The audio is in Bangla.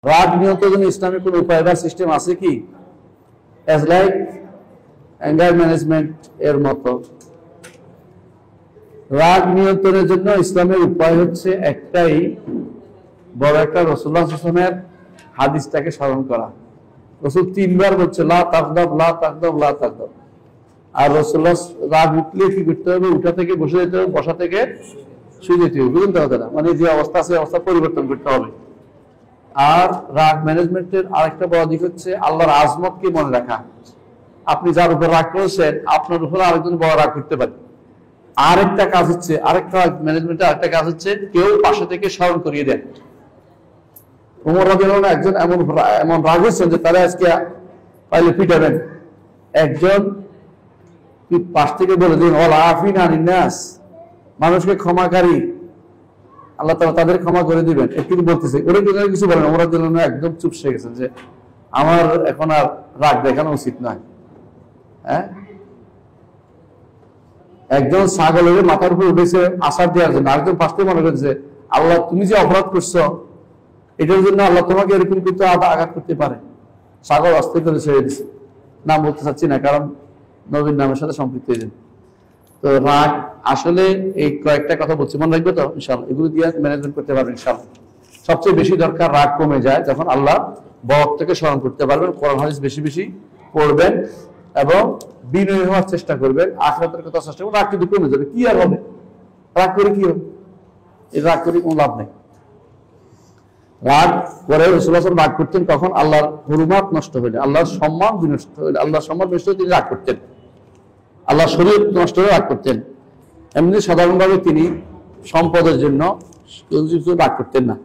রাগ নিয়ন্ত্রণের জন্য ইসলামে কোন উপায় বা সিস্টেম আছে কি? অ্যাজ লাইক অ্যাঙ্গার ম্যানেজমেন্ট এর মতো রাগ নিয়ন্ত্রণের জন্য ইসলামের উপায় হচ্ছে একটাই, বড় একটা রাসূলুল্লাহ সাল্লাল্লাহু আলাইহি ওয়াসাল্লামের হাদিসটাকে স্মরণ করা। রাসূল 3 বার বলছে লা তাগদাব লা তাগদাব লা তাগদাব। আর রাসূলুল্লাহ রাগ উঠলে কি করতে হবে? উঠা থেকে বসে যেতে হবে, বসা থেকে শুয়ে যেতে হবে। বুঝতে হবে না, মানে যে অবস্থা আছে অবস্থা পরিবর্তন করতে হবে। আর রাগ ম্যানেজমেন্টের আরেকটা বড় দিক হচ্ছে আল্লাহর আজমতকে মনে রাখা। আপনি যার উপর রাগ করেছেন আপনার উপর আরেকজন বড় রাগ করতে পারে। আরেকটা কাজ হচ্ছে, আরেকটা ম্যানেজমেন্টের আরেকটা কাজ হচ্ছে কেউ পাশে থেকে স্মরণ করিয়ে দেন। ওমর রাদিয়াল্লাহু আনহু একজন এমন রাগ হয়েছেন যে তারা আজকে পাইলে পিটাবেন। একজন পাশ থেকে বলে দিন ওয়াল আফিনা আনিন নাস, মানুষকে ক্ষমাকারী, আল্লাহ তাআলা তাদের ক্ষমা করে দিবেন। একটু বলতেছে ওরা কিছু বলেন। ওমর রাদিয়াল্লাহু আনহু একদম চুপসে গেছেন যে আমার এখন আর রাগ দেখানো উচিত নয়। হ্যাঁ, একজন ছাগলের মাথার উপর উঠেছে আসার দেওয়ার জন্য, আরেকজন পাশ থেকে মনে করছে আল্লাহ তুমি যে অপরাধ করছো এটার জন্য আল্লাহ তোমাকে এরকম কিন্তু আঘাত করতে পারে। ছাগল আস্তে করে ছেড়ে দিছে। নাম বলতে চাচ্ছি না কারণ নবীর নামের সাথে সম্পৃক্ত হয়েছেন। তো রাগ আসলে এই কয়েকটা কথা বলছি, মনে রাখবে তো ইনশাআল্লাহ। এগুলো দিয়ে ম্যানেজমেন্ট করতে পারবেন ইনশাআল্লাহ। সবচেয়ে বেশি দরকার রাগ কমে যায় যখন আল্লাহ বক্তকে স্মরণ করতে পারবেন, কোরআন হাদিস বেশি বেশি পড়বেন এবং বিনয়ী হওয়ার চেষ্টা করবেন, আখিরাতের কথা চেষ্টা করবেন। রাগ কিন্তু কমে যাবে। কি আর হবে? রাগ করে কি হবে? এই রাগ করে কোনো লাভ নেই। রাগ করে রাসূলুল্লাহ সাল্লাল্লাহু আলাইহি ওয়াসাল্লাম রাগ করতেন কখন? আল্লাহর হুরমাত নষ্ট হইলে, আল্লাহর সম্মান বিনষ্ট হইলে, আল্লাহর সম্মান বিনষ্ট হলে তিনি রাগ করতেন। আল্লাহর শরীয়ত নষ্ট হলে রাগ করতেন। এমনি সাধারণভাবে তিনি সম্পদের জন্য রাগ করতেন না।